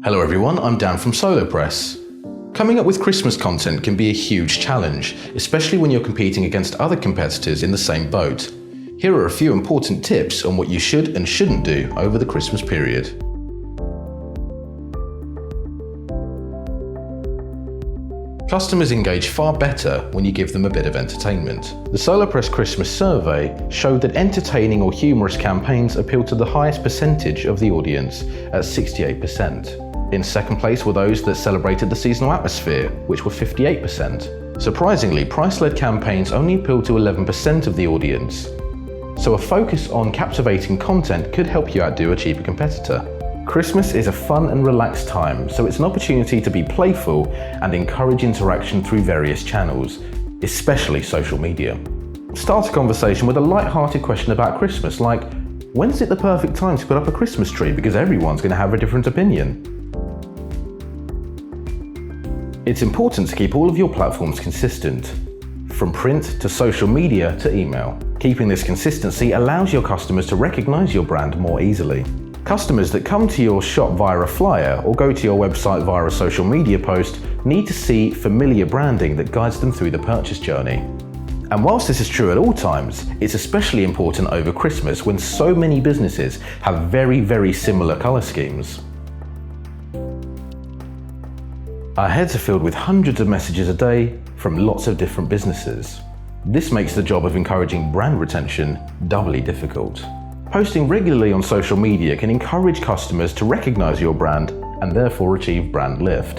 Hello everyone, I'm Dan from SoloPress. Coming up with Christmas content can be a huge challenge, especially when you're competing against other competitors in the same boat. Here are a few important tips on what you should and shouldn't do over the Christmas period. Customers engage far better when you give them a bit of entertainment. The SoloPress Christmas survey showed that entertaining or humorous campaigns appeal to the highest percentage of the audience at 68%. In second place were those that celebrated the seasonal atmosphere, which were 58%. Surprisingly, price-led campaigns only appeal to 11% of the audience. So a focus on captivating content could help you outdo a cheaper competitor. Christmas is a fun and relaxed time, so it's an opportunity to be playful and encourage interaction through various channels, especially social media. Start a conversation with a light-hearted question about Christmas, like, when's it the perfect time to put up a Christmas tree? Because everyone's going to have a different opinion. It's important to keep all of your platforms consistent, from print to social media to email. Keeping this consistency allows your customers to recognize your brand more easily. Customers that come to your shop via a flyer or go to your website via a social media post need to see familiar branding that guides them through the purchase journey. And whilst this is true at all times, it's especially important over Christmas when so many businesses have very similar color schemes. Our heads are filled with hundreds of messages a day from lots of different businesses. This makes the job of encouraging brand retention doubly difficult. Posting regularly on social media can encourage customers to recognize your brand and therefore achieve brand lift.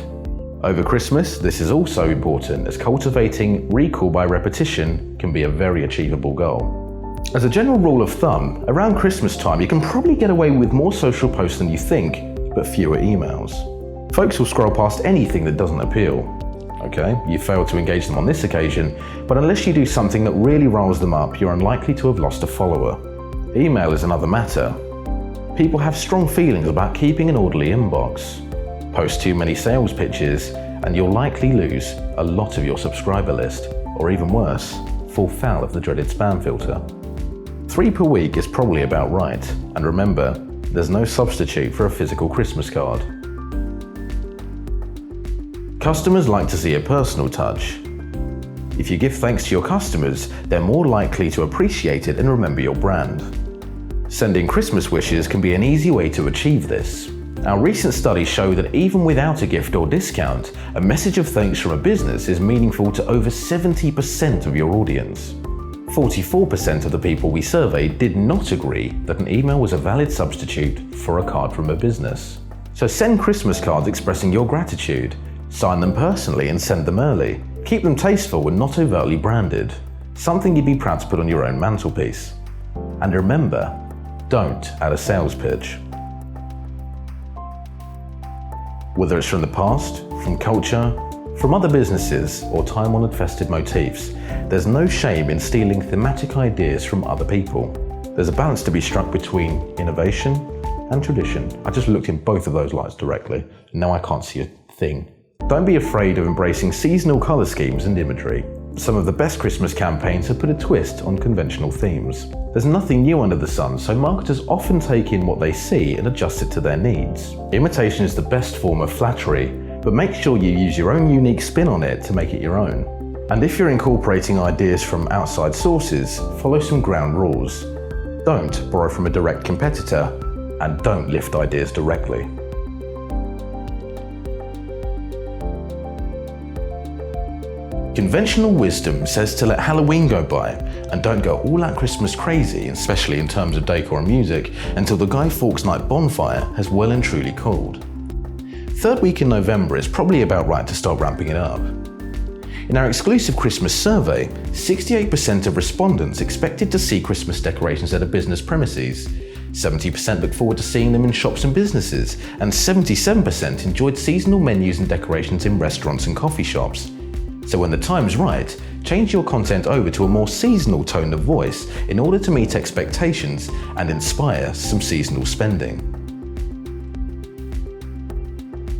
Over Christmas, this is also important as cultivating recall by repetition can be a very achievable goal. As a general rule of thumb, around Christmas time you can probably get away with more social posts than you think, but fewer emails. Folks will scroll past anything that doesn't appeal. Okay, you failed to engage them on this occasion, but unless you do something that really riles them up, you're unlikely to have lost a follower. Email is another matter. People have strong feelings about keeping an orderly inbox. Post too many sales pitches and you'll likely lose a lot of your subscriber list, or even worse, fall foul of the dreaded spam filter. 3 per week is probably about right, and remember, there's no substitute for a physical Christmas card. Customers like to see a personal touch. If you give thanks to your customers, they're more likely to appreciate it and remember your brand. Sending Christmas wishes can be an easy way to achieve this. Our recent studies show that even without a gift or discount, a message of thanks from a business is meaningful to over 70% of your audience. 44% of the people we surveyed did not agree that an email was a valid substitute for a card from a business. So send Christmas cards expressing your gratitude. Sign them personally and send them early. Keep them tasteful and not overtly branded. Something you'd be proud to put on your own mantelpiece. And remember, don't add a sales pitch. Whether it's from the past, from culture, from other businesses, or time-honored festive motifs, there's no shame in stealing thematic ideas from other people. There's a balance to be struck between innovation and tradition. I just looked in both of those lights directly. Now I can't see a thing. Don't be afraid of embracing seasonal color schemes and imagery. Some of the best Christmas campaigns have put a twist on conventional themes. There's nothing new under the sun, so marketers often take in what they see and adjust it to their needs. Imitation is the best form of flattery, but make sure you use your own unique spin on it to make it your own. And if you're incorporating ideas from outside sources, follow some ground rules. Don't borrow from a direct competitor, and don't lift ideas directly. Conventional wisdom says to let Halloween go by and don't go all out Christmas crazy, especially in terms of decor and music, until the Guy Fawkes Night bonfire has well and truly cooled. Third week in November is probably about right to start ramping it up. In our exclusive Christmas survey, 68% of respondents expected to see Christmas decorations at a business premises, 70% look forward to seeing them in shops and businesses, and 77% enjoyed seasonal menus and decorations in restaurants and coffee shops. So when the time's right, change your content over to a more seasonal tone of voice in order to meet expectations and inspire some seasonal spending.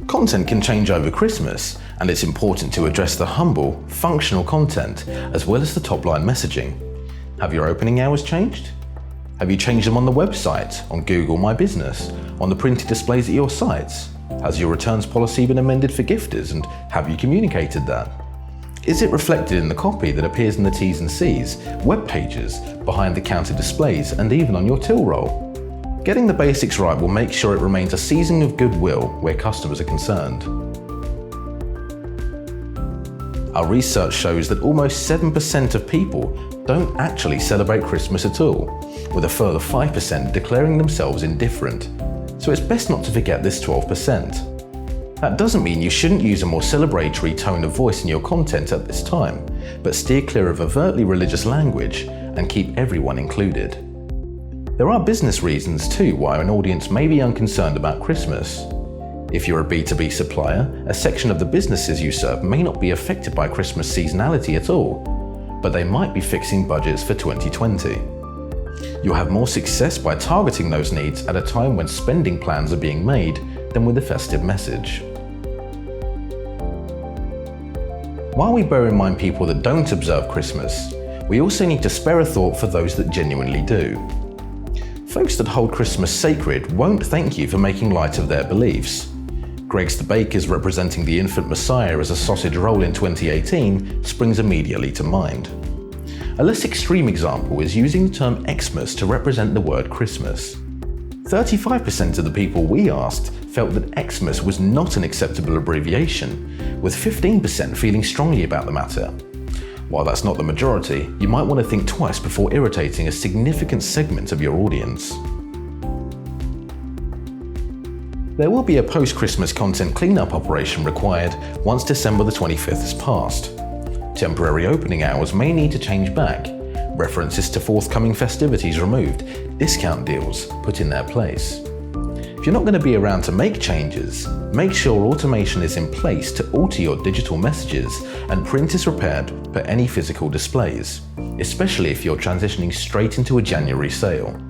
Content can change over Christmas, and it's important to address the humble, functional content as well as the top-line messaging. Have your opening hours changed? Have you changed them on the website, on Google My Business, on the printed displays at your sites? Has your returns policy been amended for gifters, and have you communicated that? Is it reflected in the copy that appears in the T's and C's, web pages, behind the counter displays, and even on your till roll? Getting the basics right will make sure it remains a season of goodwill where customers are concerned. Our research shows that almost 7% of people don't actually celebrate Christmas at all, with a further 5% declaring themselves indifferent. So it's best not to forget this 12%. That doesn't mean you shouldn't use a more celebratory tone of voice in your content at this time, but steer clear of overtly religious language and keep everyone included. There are business reasons too why an audience may be unconcerned about Christmas. If you're a B2B supplier, a section of the businesses you serve may not be affected by Christmas seasonality at all, but they might be fixing budgets for 2020. You'll have more success by targeting those needs at a time when spending plans are being made than with a festive message. While we bear in mind people that don't observe Christmas, we also need to spare a thought for those that genuinely do. Folks that hold Christmas sacred won't thank you for making light of their beliefs. Greggs the Baker's representing the infant Messiah as a sausage roll in 2018 springs immediately to mind. A less extreme example is using the term Xmas to represent the word Christmas. 35% of the people we asked felt that Xmas was not an acceptable abbreviation, with 15% feeling strongly about the matter. While that's not the majority, you might want to think twice before irritating a significant segment of your audience. There will be a post-Christmas content cleanup operation required once December the 25th has passed. Temporary opening hours may need to change back, references to forthcoming festivities removed, discount deals put in their place. If you're not going to be around to make changes, make sure automation is in place to alter your digital messages and print is prepared for any physical displays, especially if you're transitioning straight into a January sale.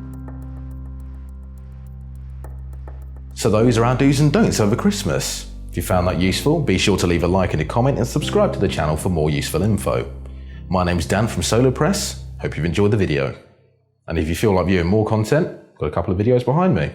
So those are our do's and don'ts over Christmas. If you found that useful, be sure to leave a like and a comment and subscribe to the channel for more useful info. My name's Dan from SoloPress. Hope you've enjoyed the video. And if you feel like viewing more content, got a couple of videos behind me.